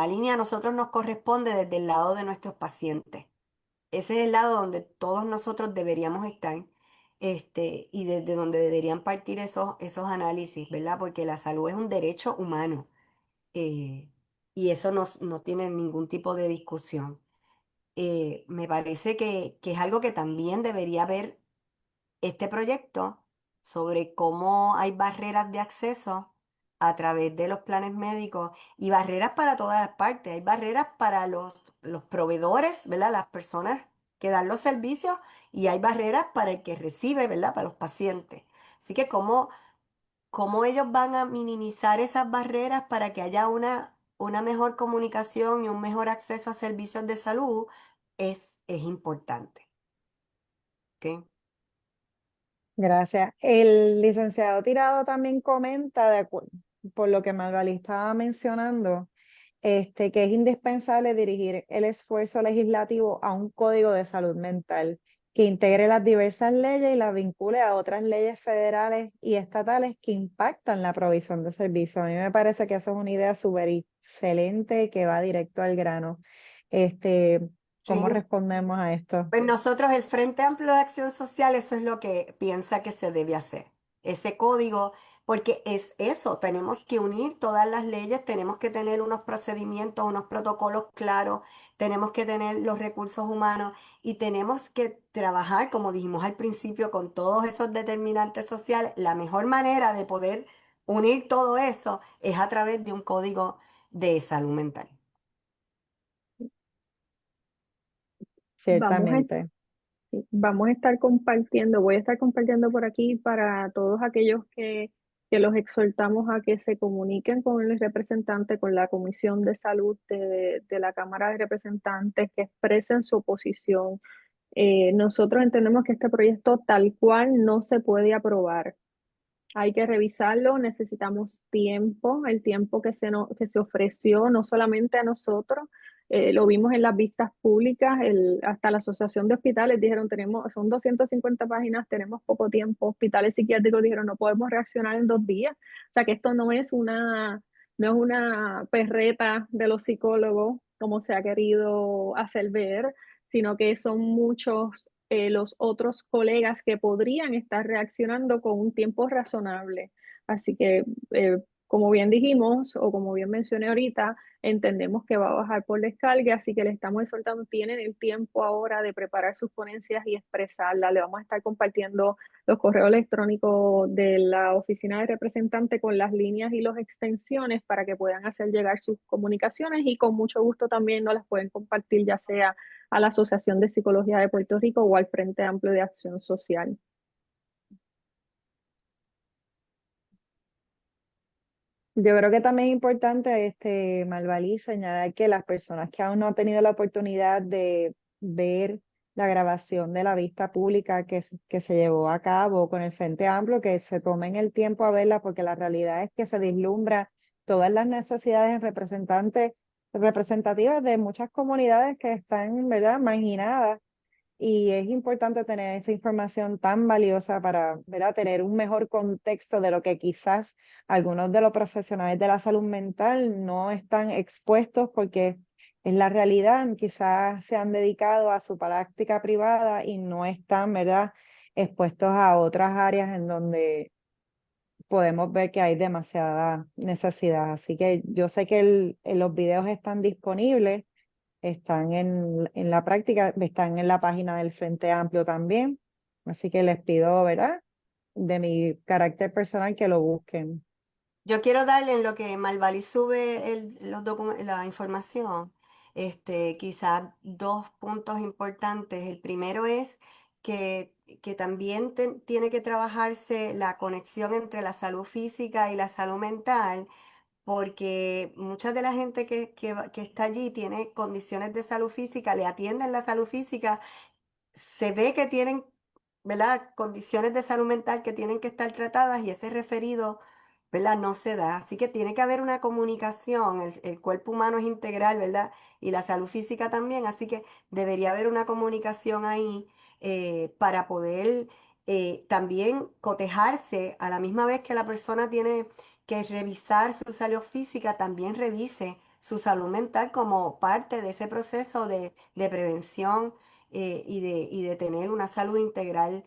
línea a nosotros nos corresponde desde el lado de nuestros pacientes. Ese es el lado donde todos nosotros deberíamos estar, y desde donde deberían partir esos análisis, ¿verdad? Porque la salud es un derecho humano, eh, y eso no tiene ningún tipo de discusión. Me parece que es algo que también debería haber este proyecto sobre cómo hay barreras de acceso a través de los planes médicos y barreras para todas las partes. Hay barreras para los proveedores, ¿verdad? Las personas que dan los servicios, y hay barreras para el que recibe, ¿verdad? Para los pacientes. Así que cómo ellos van a minimizar esas barreras para que haya una mejor comunicación y un mejor acceso a servicios de salud es importante. ¿Ok? Gracias. El licenciado Tirado también comenta, por lo que Malvalí estaba mencionando, que es indispensable dirigir el esfuerzo legislativo a un código de salud mental que integre las diversas leyes y las vincule a otras leyes federales y estatales que impactan la provisión de servicios. A mí me parece que eso es una idea súper excelente que va directo al grano. Este, ¿Cómo Sí. respondemos a esto? Pues nosotros, el Frente Amplio de Acción Social, eso es lo que piensa que se debe hacer. Ese código porque es eso, tenemos que unir todas las leyes, tenemos que tener unos procedimientos, unos protocolos claros, tenemos que tener los recursos humanos y tenemos que trabajar, como dijimos al principio, con todos esos determinantes sociales. La mejor manera de poder unir todo eso es a través de un código de salud mental. Vamos a Ciertamente. Sí, vamos a estar compartiendo, voy a estar compartiendo por aquí para todos aquellos que los exhortamos a que se comuniquen con el representante, con la Comisión de Salud de la Cámara de Representantes, que expresen su oposición. Nosotros entendemos que este proyecto tal cual no se puede aprobar. Hay que revisarlo, necesitamos tiempo, el tiempo que que se ofreció no solamente a nosotros, lo vimos en las vistas públicas, hasta la Asociación de Hospitales dijeron, son 250 páginas, tenemos poco tiempo, hospitales psiquiátricos dijeron, no podemos reaccionar en 2 días, o sea que esto no es una perreta de los psicólogos, como se ha querido hacer ver, sino que son muchos los otros colegas que podrían estar reaccionando con un tiempo razonable. Así que, como bien dijimos, o como bien mencioné ahorita, entendemos que va a bajar por descarga, así que le estamos exhortando, tienen el tiempo ahora de preparar sus ponencias y expresarla. Le vamos a estar compartiendo los correos electrónicos de la oficina de representante con las líneas y las extensiones para que puedan hacer llegar sus comunicaciones y con mucho gusto también nos las pueden compartir ya sea a la Asociación de Psicología de Puerto Rico o al Frente Amplio de Acción Social. Yo creo que también es importante, Malvalí, señalar que las personas que aún no han tenido la oportunidad de ver la grabación de la vista pública que se llevó a cabo con el Frente Amplio, que se tomen el tiempo a verla, porque la realidad es que se vislumbra todas las necesidades representativas de muchas comunidades que están, ¿verdad?, marginadas y es importante tener esa información tan valiosa para, ¿verdad?, tener un mejor contexto de lo que quizás algunos de los profesionales de la salud mental no están expuestos porque en la realidad quizás se han dedicado a su práctica privada y no están, ¿verdad?, expuestos a otras áreas en donde podemos ver que hay demasiada necesidad. Así que yo sé que los videos están disponibles, están en la práctica, están en la página del Frente Amplio también. Así que les pido, ¿verdad?, de mi carácter personal que lo busquen. Yo quiero darle en lo que Malvali sube la información, quizás dos puntos importantes. El primero es que también tiene que trabajarse la conexión entre la salud física y la salud mental, porque mucha de la gente que está allí tiene condiciones de salud física, le atienden la salud física, se ve que tienen, ¿verdad?, condiciones de salud mental que tienen que estar tratadas y ese referido, ¿verdad?, no se da. Así que tiene que haber una comunicación, el cuerpo humano es integral, ¿verdad? Y la salud física también, así que debería haber una comunicación ahí para poder también cotejarse a la misma vez que la persona tiene que revisar su salud física, también revise su salud mental como parte de ese proceso de prevención y de tener una salud integral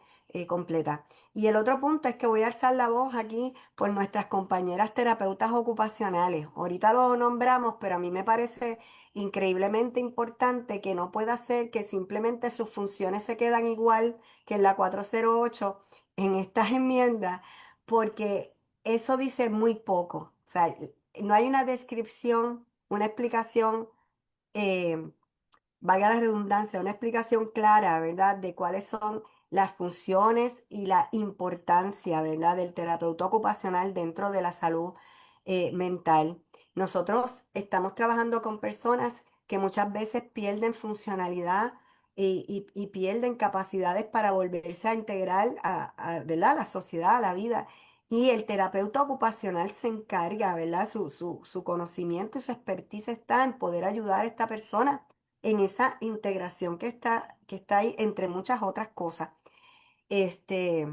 completa. Y el otro punto es que voy a alzar la voz aquí por nuestras compañeras terapeutas ocupacionales. Ahorita lo nombramos, pero a mí me parece increíblemente importante que no pueda ser que simplemente sus funciones se quedan igual que en la 408 en estas enmiendas, porque eso dice muy poco. O sea, no hay una descripción, una explicación. eh, Valga la redundancia, una explicación clara, ¿verdad?, de cuáles son las funciones y la importancia, ¿verdad?, del terapeuta ocupacional dentro de la salud mental. Nosotros estamos trabajando con personas que muchas veces pierden funcionalidad y pierden capacidades para volverse a integrar ¿verdad?, a la sociedad, a la vida. Y el terapeuta ocupacional se encarga, ¿verdad? Su conocimiento y su expertise está en poder ayudar a esta persona en esa integración que está ahí, entre muchas otras cosas. Este,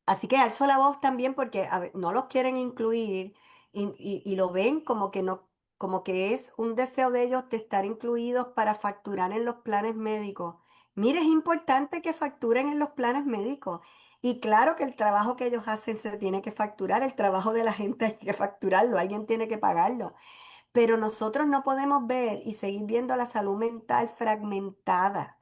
Así que alzo la voz también porque no los quieren incluir y lo ven como que no, como que es un deseo de ellos de estar incluidos para facturar en los planes médicos. Mire, es importante que facturen en los planes médicos. Y claro que el trabajo que ellos hacen se tiene que facturar, el trabajo de la gente hay que facturarlo, alguien tiene que pagarlo. Pero nosotros no podemos ver y seguir viendo la salud mental fragmentada.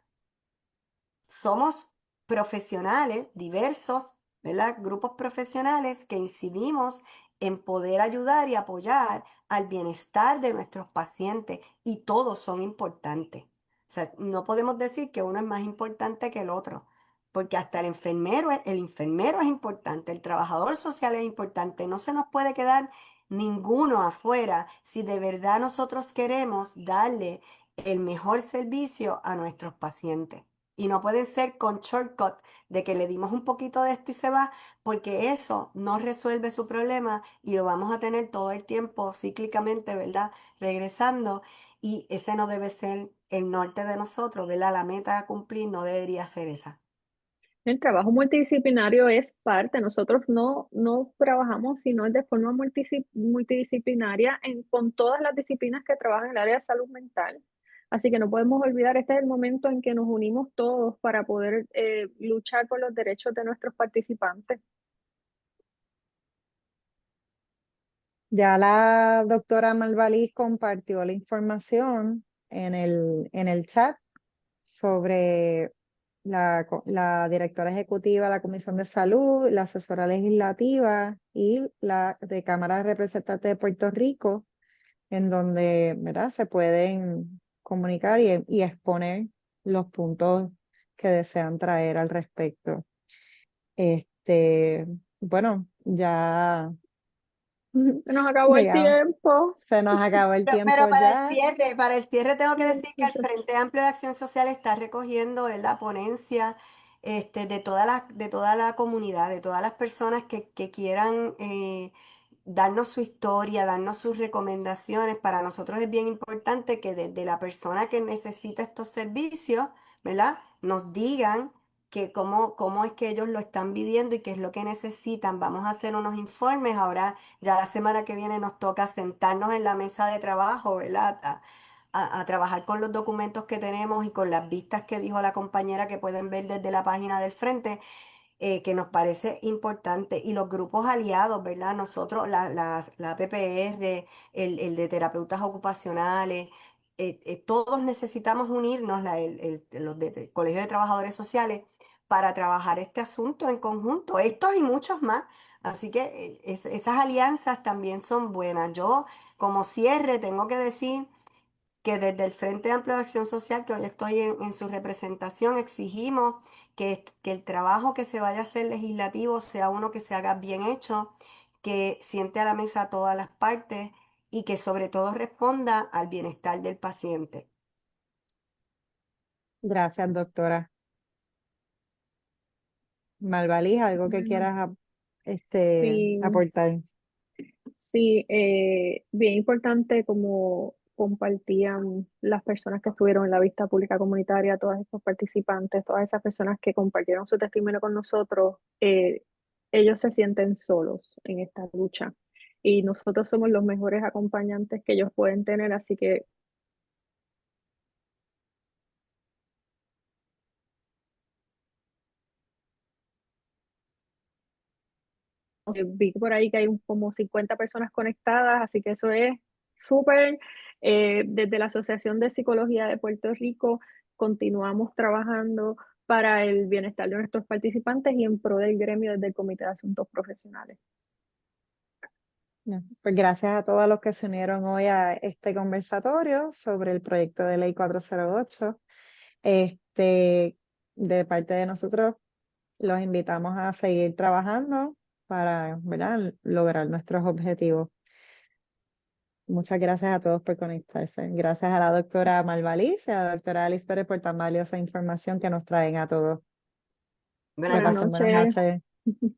Somos profesionales diversos, ¿verdad? Grupos profesionales que incidimos en poder ayudar y apoyar al bienestar de nuestros pacientes y todos son importantes. O sea, no podemos decir que uno es más importante que el otro, porque hasta el enfermero es importante, el trabajador social es importante, no se nos puede quedar ninguno afuera si de verdad nosotros queremos darle el mejor servicio a nuestros pacientes. Y no puede ser con shortcut de que le dimos un poquito de esto y se va, porque eso no resuelve su problema y lo vamos a tener todo el tiempo cíclicamente, ¿verdad? Regresando y ese no debe ser el norte de nosotros, ¿verdad? La meta a cumplir no debería ser esa. El trabajo multidisciplinario es parte, nosotros no trabajamos sino de forma multidisciplinaria con todas las disciplinas que trabajan en el área de salud mental. Así que no podemos olvidar, este es el momento en que nos unimos todos para poder luchar por los derechos de nuestros participantes. Ya la doctora Malvalís compartió la información en el chat sobre la directora ejecutiva de la Comisión de Salud, la asesora legislativa y la de Cámara de Representantes de Puerto Rico, en donde, ¿verdad?, se pueden comunicar y exponer los puntos que desean traer al respecto. Este, bueno, ya Se nos acabó el llegamos. tiempo. Se nos acabó el Pero tiempo ya. Sí, para el cierre tengo que decir que el muchachos. Frente Amplio de Acción Social está recogiendo la ponencia de toda la comunidad, de todas las personas que quieran darnos su historia, darnos sus recomendaciones. Para nosotros es bien importante que desde la persona que necesita estos servicios, ¿verdad? Nos digan que cómo es que ellos lo están viviendo y qué es lo que necesitan. Vamos a hacer unos informes ahora. Ya la semana que viene nos toca sentarnos en la mesa de trabajo, ¿verdad? A trabajar con los documentos que tenemos y con las vistas que dijo la compañera que pueden ver desde la página del frente, que nos parece importante. Y los grupos aliados, ¿verdad? Nosotros, la PPR, el de terapeutas ocupacionales, todos necesitamos unirnos, los de Colegio de Trabajadores Sociales, para trabajar este asunto en conjunto, estos y muchos más. Así que esas alianzas también son buenas. Yo, como cierre, tengo que decir que desde el Frente Amplio de Acción Social, que hoy estoy en su representación, exigimos que el trabajo que se vaya a hacer legislativo sea uno que se haga bien hecho, que siente a la mesa a todas las partes y que sobre todo responda al bienestar del paciente. Gracias, doctora. Malvalís, algo que Bueno, quieras sí, aportar. sí, bien importante como compartían las personas que estuvieron en la vista pública comunitaria, todos estos participantes, todas esas personas que compartieron su testimonio con nosotros, ellos se sienten solos en esta lucha y nosotros somos los mejores acompañantes que ellos pueden tener, así que vi por ahí que hay como 50 personas conectadas, así que eso es súper. Desde la Asociación de Psicología de Puerto Rico continuamos trabajando para el bienestar de nuestros participantes y en pro del gremio desde el Comité de Asuntos Profesionales. No, pues gracias a todos los que se unieron hoy a este conversatorio sobre el proyecto de ley 408. Este, de parte de nosotros, los invitamos a seguir trabajando para, ¿verdad?, lograr nuestros objetivos. Muchas gracias a todos por conectarse. Gracias a la doctora Malvalís y a la doctora Alice Pérez por tan valiosa información que nos traen a todos. Que Buenas Buenas pasen noches. buenas noches. noches.